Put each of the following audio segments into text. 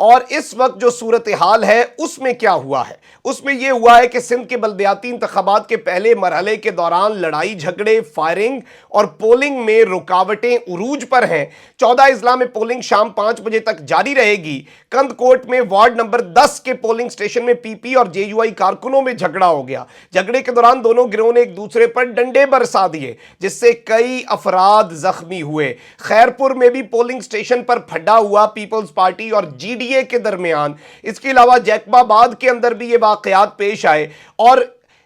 اور اس وقت جو صورتحال ہے اس میں کیا ہوا ہے؟ اس میں یہ ہوا ہے کہ سندھ کے بلدیاتی انتخابات کے پہلے مرحلے کے دوران لڑائی جھگڑے، فائرنگ اور پولنگ میں رکاوٹیں عروج پر ہیں۔ 14 اضلاع میں پولنگ شام 5 بجے تک جاری رہے گی۔ کند کوٹ میں وارڈ نمبر 10 کے پولنگ سٹیشن میں پی پی اور جے یو آئی کارکنوں میں جھگڑا ہو گیا۔ جھگڑے کے دوران دونوں گروہوں نے ایک دوسرے پر ڈنڈے برسا دیے، جس سے کئی افراد زخمی ہوئے۔ خیرپور میں بھی پولنگ سٹیشن پر پھڈا ہوا پیپلز پارٹی اور جی ڈی اے کے درمیان۔ اس کے علاوہ جیکب آباد کے اندر بھی یہ واقعات پیش آئے۔ اور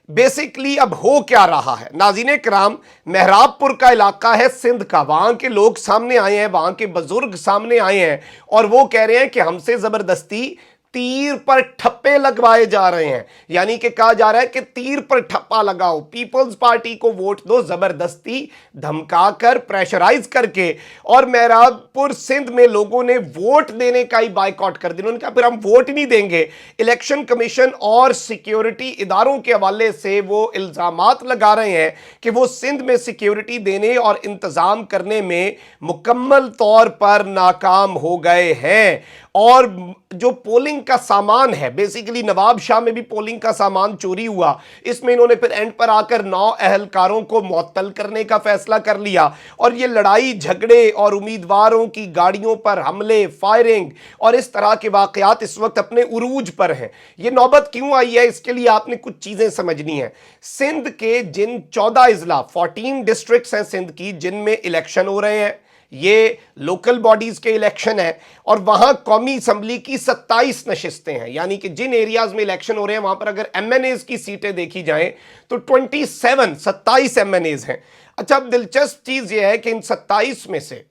بیسیکلی اب ہو کیا رہا ہے؟ ناظرین کرام، مہراب پور کا علاقہ ہے سندھ کا، وہاں کے لوگ سامنے آئے ہیں، وہاں کے بزرگ سامنے آئے ہیں اور وہ کہہ رہے ہیں کہ ہم سے زبردستی تیر پر ٹھپے لگوائے جا رہے ہیں۔ یعنی کہ کہا جا رہا ہے کہ تیر پر ٹھپا لگاؤ، پیپلز پارٹی کو ووٹ دو، زبردستی دھمکا کر، پریشرائز کر کے۔ اور مہراب پور سندھ میں لوگوں نے ووٹ دینے کا ہی بائیکاٹ کر دیا۔ انہوں نے کہا پھر ہم ووٹ نہیں دیں گے۔ الیکشن کمیشن اور سیکیورٹی اداروں کے حوالے سے وہ الزامات لگا رہے ہیں کہ وہ سندھ میں سیکیورٹی دینے اور انتظام کرنے میں مکمل طور پر ناکام ہو گئے ہیں۔ اور جو پولنگ کا سامان ہے، بیسیکلی نواب شاہ میں بھی پولنگ کا سامان چوری ہوا، اس میں انہوں نے پھر اینڈ پر آ کر 9 اہلکاروں کو معطل کرنے کا فیصلہ کر لیا۔ اور یہ لڑائی جھگڑے اور امیدواروں کی گاڑیوں پر حملے، فائرنگ اور اس طرح کے واقعات اس وقت اپنے عروج پر ہیں۔ یہ نوبت کیوں آئی ہے؟ اس کے لیے آپ نے کچھ چیزیں سمجھنی ہیں۔ سندھ کے جن 14 اضلاع 14 ڈسٹرکٹس ہیں سندھ کی، جن میں الیکشن ہو رہے ہیں، یہ لوکل باڈیز کے الیکشن ہیں، اور وہاں قومی اسمبلی کی 27 نشستیں ہیں۔ یعنی کہ جن ایریاز میں الیکشن ہو رہے ہیں وہاں پر اگر ایم این ایز کی سیٹیں دیکھی جائیں تو 27 ایم این ایز ہیں۔ اچھا، اب دلچسپ چیز یہ ہے کہ ان 27 میں سے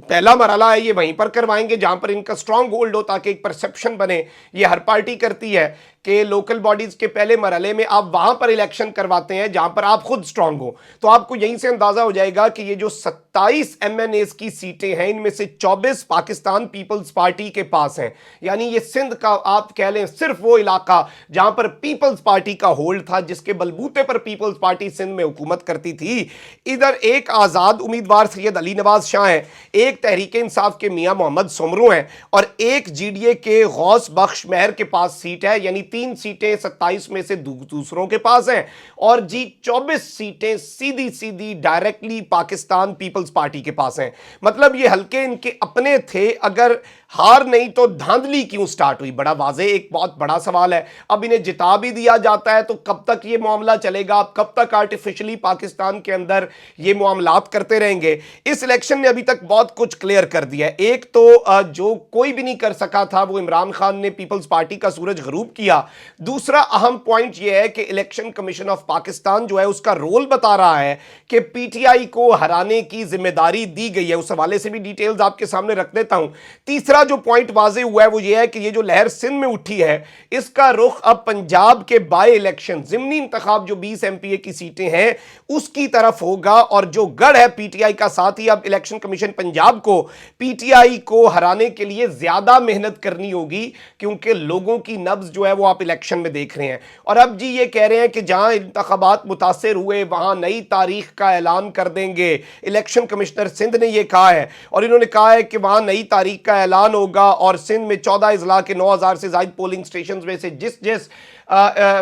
پہلا مرحلہ ہے یہ وہیں پر کروائیں گے جہاں پر ان کا سٹرانگ ہولڈ ہو، تاکہ ایک پرسپشن بنے۔ یہ ہر پارٹی کرتی ہے کہ لوکل باڈیز کے پہلے مرحلے میں آپ وہاں پر الیکشن کرواتے ہیں جہاں پر آپ خود سٹرانگ ہو۔ تو آپ کو یہیں سے اندازہ ہو جائے گا کہ یہ جو 27 ایم این ایز کی سیٹیں ہیں، ان میں سے 24 پاکستان پیپلز پارٹی کے پاس ہیں۔ یعنی یہ سندھ کا آپ کہہ لیں صرف وہ علاقہ جہاں پر پیپلز پارٹی کا ہولڈ تھا، جس کے بلبوتے پر پیپلز پارٹی سندھ میں حکومت کرتی تھی۔ ادھر ایک آزاد امیدوار سید علی نواز شاہ ہیں، ایک تحریک انصاف کے میاں محمد سمرو ہیں، اور ایک جی ڈی اے کے غوث بخش مہر کے پاس سیٹ ہے۔ یعنی 3 سیٹیں 27 میں سے دوسروں کے پاس ہیں، اور 24 سیٹیں سیدھی ڈائریکٹلی پاکستان پیپلز پارٹی کے پاس ہیں۔ مطلب یہ حلقے ان کے اپنے تھے، اگر ہار نہیں تو دھاندلی کیوں سٹارٹ ہوئی؟ بڑا واضح ایک بہت بڑا سوال ہے۔ اب انہیں جتا بھی دیا جاتا ہے تو کب تک یہ معاملہ چلے گا؟ کب تک آرٹیفیشلی پاکستان کے اندر یہ معاملات کرتے رہیں گے؟ اس الیکشن نے ابھی تک بہت کچھ کلیئر کر دیا ہے۔ ایک تو جو کوئی بھی نہیں کر سکا تھا وہ عمران خان نے پیپلز پارٹی کا سورج غروب کیا۔ دوسرا اہم پوائنٹ یہ ہے کہ الیکشن کمیشن آف پاکستان جو ہے اس کا رول بتا رہا ہے کہ پی ٹی آئی کو ہرانے کی ذمہ داری دی گئی ہے۔ اس حوالے سے بھی ڈیٹیلز آپ کے سامنے رکھ دیتا ہوں۔ تیسرا جو پوائنٹ واضح ہوا ہے وہ یہ ہے کہ یہ جو لہر سندھ میں اٹھی ہے، اس کا رخ اب پنجاب کے بائی الیکشن ضمنی انتخاب جو 20 ایم پی اے کی سیٹیں ہیں اس کی طرف ہوگا، اور جو گڑھ ہے پی ٹی آئی کا، ساتھ ہی اب الیکشن کمیشن پنجاب کو پی ٹی آئی کو ہرانے کے لیے زیادہ محنت کرنی ہوگی، کیونکہ لوگوں کی نبض جو ہے وہ آپ الیکشن میں دیکھ رہے ہیں۔ اور اب جی یہ کہہ رہے ہیں کہ جہاں انتخابات متاثر ہوئے وہاں نئی تاریخ کا اعلان کر دیں گے۔ الیکشن کمشنر سندھ نے یہ کہا ہے، اور انہوں نے کہا ہے کہ وہاں نئی تاریخ کا اعلان ہوگا، اور سندھ میں 14 اضلاع کے 9000 سے زائد پولنگ سٹیشنز میں سے جس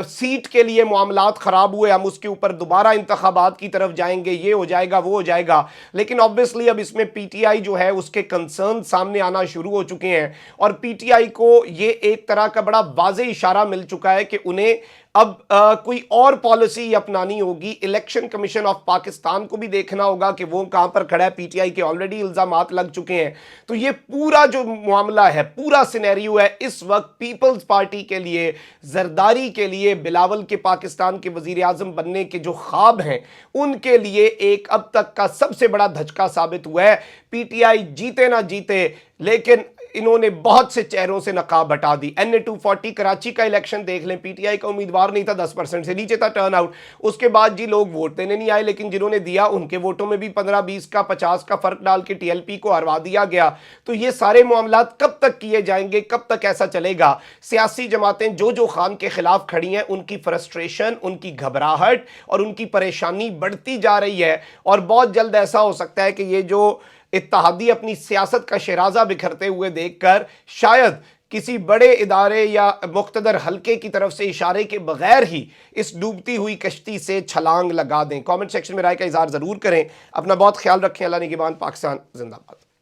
سیٹ کے لیے معاملات خراب ہوئے ہم اس کے اوپر دوبارہ انتخابات کی طرف جائیں گے، یہ ہو جائے گا وہ ہو جائے گا۔ لیکن obviously اب اس میں پی ٹی آئی جو ہے اس کے کنسرن سامنے آنا شروع ہو چکے ہیں، اور پی ٹی آئی کو یہ ایک طرح کا بڑا واضح اشارہ مل چکا ہے کہ انہیں اب کوئی اور پالیسی اپنانی ہوگی۔ الیکشن کمیشن آف پاکستان کو بھی دیکھنا ہوگا کہ وہ کہاں پر کھڑا ہے۔ پی ٹی آئی کے آلریڈی الزامات لگ چکے ہیں، تو یہ پورا جو معاملہ ہے، پورا سینیریو ہے اس وقت پیپلز پارٹی کے لیے، زرداری کے لیے، بلاول کے پاکستان کے وزیر اعظم بننے کے جو خواب ہیں ان کے لیے ایک اب تک کا سب سے بڑا دھچکا ثابت ہوا ہے۔ پی ٹی آئی جیتے نہ جیتے، لیکن انہوں نے بہت سے چہروں سے نقاب ہٹا دی۔ این اے 240 کراچی کا الیکشن دیکھ لیں، پی ٹی آئی کا امیدوار نہیں تھا، 10% سے نیچے تھا ٹرن آؤٹ۔ اس کے بعد جی لوگ ووٹ دینے نہیں آئے، لیکن جنہوں نے دیا ان کے ووٹوں میں بھی 15-20 کا 50 کا فرق ڈال کے ٹی ایل پی کو ہروا دیا گیا۔ تو یہ سارے معاملات کب تک کیے جائیں گے؟ کب تک ایسا چلے گا؟ سیاسی جماعتیں جو خان کے خلاف کھڑی ہیں، ان کی فرسٹریشن، ان کی گھبراہٹ اور ان کی پریشانی بڑھتی جا رہی ہے، اور بہت جلد ایسا ہو سکتا ہے کہ یہ جو اتحادی اپنی سیاست کا شیرازہ بکھرتے ہوئے دیکھ کر شاید کسی بڑے ادارے یا مقتدر حلقے کی طرف سے اشارے کے بغیر ہی اس ڈوبتی ہوئی کشتی سے چھلانگ لگا دیں۔ کامنٹ سیکشن میں رائے کا اظہار ضرور کریں۔ اپنا بہت خیال رکھیں۔ اللہ نگہبان۔ پاکستان زندہ باد۔